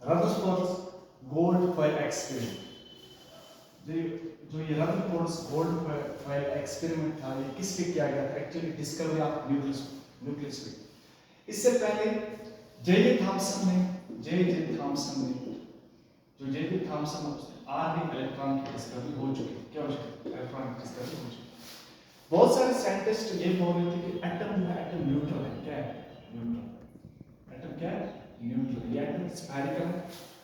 Rutherford's gold foil experiment. जो ये Rutherford's gold foil experiment था, ये किस पे किया गया था? एक्चुअली डिस्कवरी ऑफ न्यूक्लियस पे। इससे पहले जे थॉमसन ने आर्गन इलेक्ट्रॉन की डिस्कवरी हो चुकी है। क्या हो चुकी? इलेक्ट्रॉन की डिस्कवरी हो चुकी है। बहुत सारे साइंटिस्ट ये बोल रहे थे कि एटम न्यूट्रल है। क्या है? न्यूट्रल। एटम क्या है? न्यूट्रल। ये एटम स्फेरिकल है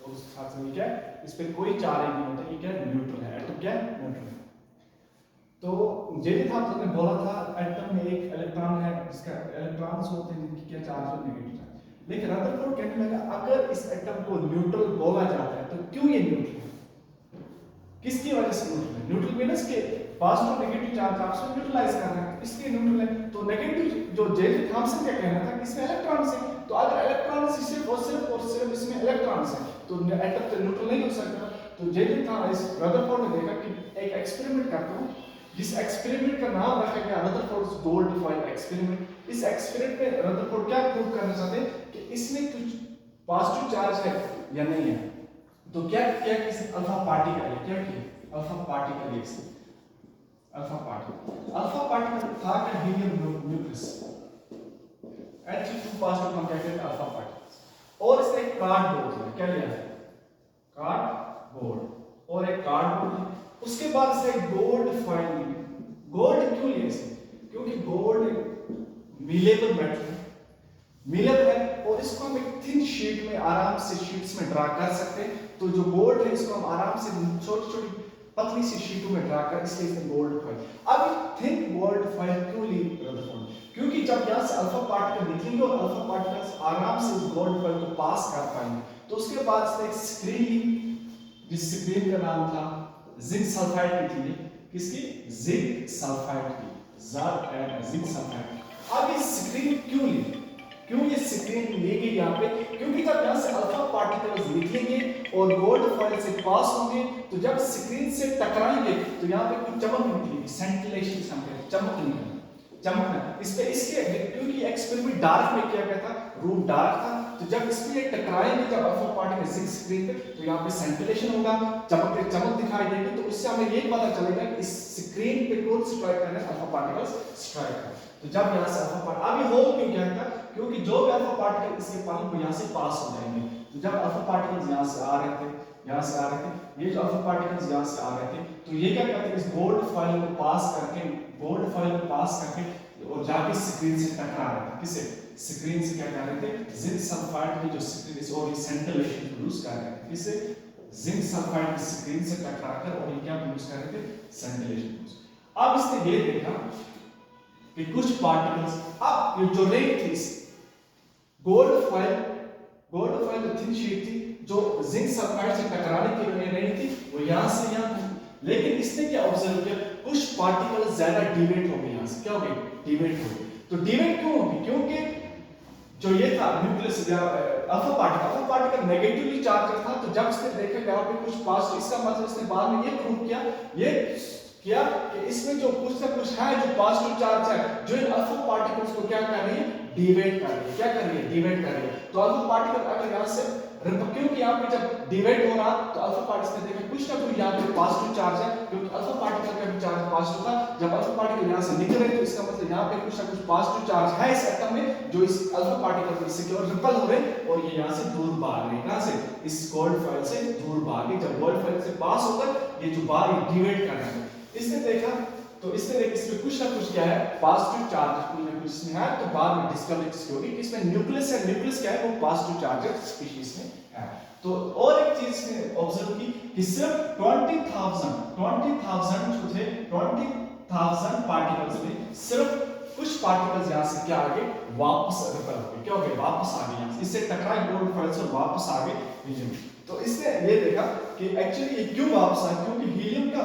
और उस साथ में क्या है, इस पे कोई चार्ज नहीं होता। ये क्या है? न्यूट्रल है। एटम क्या है? न्यूट्रल है। तो जे थॉमसन ने बोला था एटम में एक इलेक्ट्रॉन है जिसका इलेक्ट्रॉन्स होते हैं जिनकी क्या चार्ज हो? Negative charge. लेकिन रदरफोर्ड कहने लगा अगर इस एटम को न्यूट्रल बोला जाता है तो क्यों ये न्यूट्रल है? किसकी वजह से न्यूट्रल है? न्यूट्रल मींस के पॉजिटिव नेगेटिव चार्ज आपस में न्यूट्रलाइज कर रहे हैं, इसलिए न्यूट्रल है। तो नेगेटिव जो जे थॉमसन का कहना था कि इसमें इलेक्ट्रॉन्स है, तो अगर इलेक्ट्रॉन्स सिर्फ इसमें इलेक्ट्रॉन्स है तो एटम तो न्यूट्रल नहीं हो सकता। तो जे रदरफोर्ड ने देखा कि एक एक्सपेरिमेंट करता हूं, जिस एक्सपेरिमेंट का नाम रखा गया रदरफोर्ड्स गोल्ड फॉइल एक्सपेरिमेंट। इस एक्सपेरिमेंट में रदरफोर्ड क्या प्रूव करना चाहते हैं कि इसमें कुछ पॉजिटिव चार्ज है या नहीं है। तो क्या क्या किसी अल्फा पार्टिकल है, क्या किया? अल्फा पार्टिकल था क्या? हीलियम न्यूक्लियस He2 पॉजिटिव हम कहते हैं अल्फा पार्टिकल्स। और इसने एक कार्डबोर्ड लिया। क्या लिया? कार्डबोर्ड। और एक कार्डबोर्ड लिया। उसके बाद इसने एक गोल्ड फॉइल ली। गोल्ड क्यों लिया इसने? क्योंकि गोल्ड मीलेबल मेटल है, मिलर है, और इसको हम एक थिन शीट में आराम से शीट्स में ड्रा कर सकते हैं। तो जो गोल्ड है इसको हम आराम से छोटी छोटी पतली सी शीटों में ड्रा कर, इसलिए इसने गोल्ड फॉइल। अब थिन गोल्ड फॉइल क्यों ली रदरफोर्ड? क्योंकि जब यहां से अल्फा पार्टिकल निकलेंगे और अल्फा पार्टिकल्स आराम से उस गोल्ड फॉइल को पास कर पाएंगे, तो उसके बाद इसने एक स्क्रीन ली, जिस स्क्रीन का नाम था जिंक सल्फाइड की थी। किसकी? जिंक सल्फाइड की। Zinc sulphide. अब ये स्क्रीन क्यों ली? क्यों ये स्क्रीन ली गई यहाँ पे? क्योंकि जब यहाँ से अल्फा पार्टिकल्स निकलेंगे और गोल्ड फॉइल से पास होंगे, तो जब स्क्रीन से टकराएंगे तो यहाँ पे कुछ चमक निकलेगी, सेंटिलेशन चमक निकलेगी, चमकना। इस पे इसके क्योंकि एक्सपेरिमेंट डार्क में किया गया था, रूम डार्क था, तो जब इसमें टकराएंगे जब अल्फा पार्टिकल जिंक स्क्रीन पे, तो यहाँ पे सेंटिलेशन होगा, चमक दिखाई देगी। तो इससे हमें ये पता चलेगा कि इस स्क्रीन पे कौन स्ट्राइक कर रहे हैं? अल्फा पार्टिकल्स स्ट्राइक कर रहे हैं। तो जब यहाँ से अल्फा पार्टिकल, अब ये होल क्यों क्या था? क्योंकि जो भी अल्फा पार्टिकल इसके पानी को यहाँ से पास हो जाएंगे। तो जब अल्फा पार्टिकल्स यहाँ से आ रहे थे, ये जो अल्फा पार्टिकल्स यहाँ से आ रहे थे, तो ये क्या करते हैं? इस गोल्ड फॉइल को पास करके और जाके स्क्रीन से टकरा रहे थे। किसे? स्क्रीन से क्या कर रहे थे? जिंक सल्फाइड की जो स्क्रीन इस और सेंटिलेशन प्रोड्यूस कर रहे थे। किसे? जिंक सल्फाइड की स्क्रीन से टकराकर, और ये क्या प्रोड्यूस कर रहे थे? सेंटिलेशन। अब इसने ये देखा कि कुछ पार्टिकल्स, अब ये जो रेट थी गोल्ड फॉइल जो थिन शीट थी जो जिंक सल्फाइड से टकराने के लिए रही थी, वो यहां से यहां थी। लेकिन इसने क्या ऑब्जर्व किया? कुछ पार्टिकल्स ज्यादा डिवेट हो गए, यहां से क्या हो गए? डिवेट हो गए। तो डिवेट क्यों होगी? क्योंकि जो ये था न्यूक्लियस या अल्फा पार्टिकल नेगेटिवली चार्ज था, तो जब इसने देखा यहाँ पे कुछ पॉजिटिव, इसका मतलब इसने बाद में ये प्रूव किया कि इसमें जो कुछ ना कुछ है जो पॉजिटिव चार्ज है, जो इन अल्फा पार्टिकल्स को क्या कर रही है? डिवेट कर रही है। क्या कर रही है? डिवेट कर रही है। तो अल्फा पार्टिकल अगर यहाँ से, क्योंकि यहाँ पे जब डिवेट हो रहा, तो अल्फा पार्टिकल ने देखा कुछ ना कुछ यहाँ पे पॉजिटिव चार्ज है, क्योंकि अल्फा पार्टिकल का भी चार्ज पॉजिटिव था। जब अल्फा पार्टिकल यहाँ से निकल रहे, तो इसका मतलब यहाँ पे कुछ ना कुछ पॉजिटिव चार्ज है इस एटम में, जो इस अल्फा पार्टिकल को इससे केवल रिपल हो रहे, और ये यहाँ से दूर भाग रहे। कहां से? इस गोल्ड फॉइल से दूर भागे। जब गोल्ड फॉइल से पास होकर ये जो बाहर डिवेट कर रहे हैं, इसने देखा, तो इसने देखा इसमें कुछ ना कुछ क्या है? पॉजिटिव चार्ज कुछ ना कुछ इसमें है। तो बाद में डिस्कवरी होगी कि इसमें न्यूक्लियस है, न्यूक्लियस क्या है? वो पॉजिटिव चार्ज स्पीशीज में है। तो और एक चीज ने ऑब्जर्व की कि सिर्फ 20,000 जो थे 20,000 पार्टिकल्स में सिर्फ कुछ पार्टिकल्स यहां से क्या आ गए? वापस रिपेल हो गए। क्या हो गए? वापस आ गए, यहां से इससे टकराए गोल्ड फॉइल से वापस आ गए हीलियम। तो इसने ये देखा कि एक्चुअली ये क्यों वापस आए? क्योंकि हीलियम का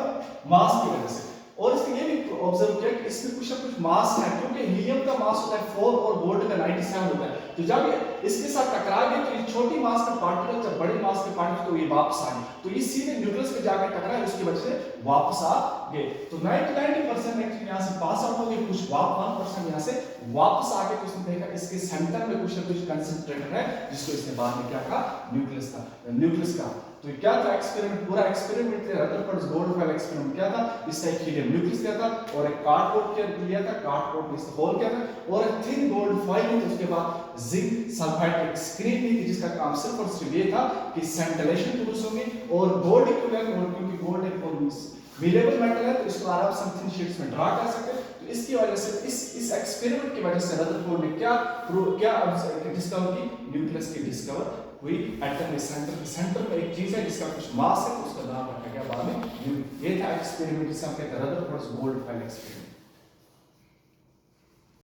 मास की वजह से। और इसने ये भी ऑब्जर्व किया कि इसमें कुछ ना कुछ मास है, क्योंकि हीलियम का मास होता है 4 और गोल्ड का 97 होता है। तो जब ये इसके साथ टकरा गए, तो ये छोटी मास का पार्टिकल जब बड़े मास के पार्टिकल, तो ये वापस आ गए, तो ये सीधे न्यूक्लियस पे जाकर टकराए, उसकी वजह से वापस आ गए। तो 90% एक्चुअली यहाँ से पास आउट हो गए, कुछ 1% यहाँ से वापस आके तो उसने देखा इसके सेंटर में कुछ ना कुछ कंसंट्रेटर है, जिसको इसने बाद में क्या कहा, न्यूक्लियस का। तो क्या था एक्सपेरिमेंट, पूरा एक्सपेरिमेंट रदरफोर्ड गोल्डफाइल एक्सपेरिमेंट क्या था, इसने एक हीलियम न्यूक्लियस दिया था और एक कार्डबोर्ड लिया था, कार्डबोर्ड में इसने होल किया था और एक थिन गोल्ड फॉइल ली, उसके बाद जिंक सल्फाइड की स्क्रीन ली थी, जिसका काम सिर्फ और सिर्फ ये था कि सेंटिलेशन प्रोड्यूस होंगे और गोल्ड इक्विवेलेंट, और क्योंकि गोल्ड एक वेरिएबल मेटल है तो इसको आराम से थिन शीट्स में ड्रा कर सकते हैं। तो इसकी वजह से इस एक्सपेरिमेंट की वजह से रदरफोर्ड ने क्या डिस्कवर की, न्यूक्लियस की डिस्कवर हुई एटम के सेंटर में एक चीज है जिसका कुछ मास है, उसका नाम रखा गया बाद में। ये था एक्सपेरिमेंट जिसे हम कहते हैं रदरफोर्ड गोल्डफाइल एक्सपेरिमेंट।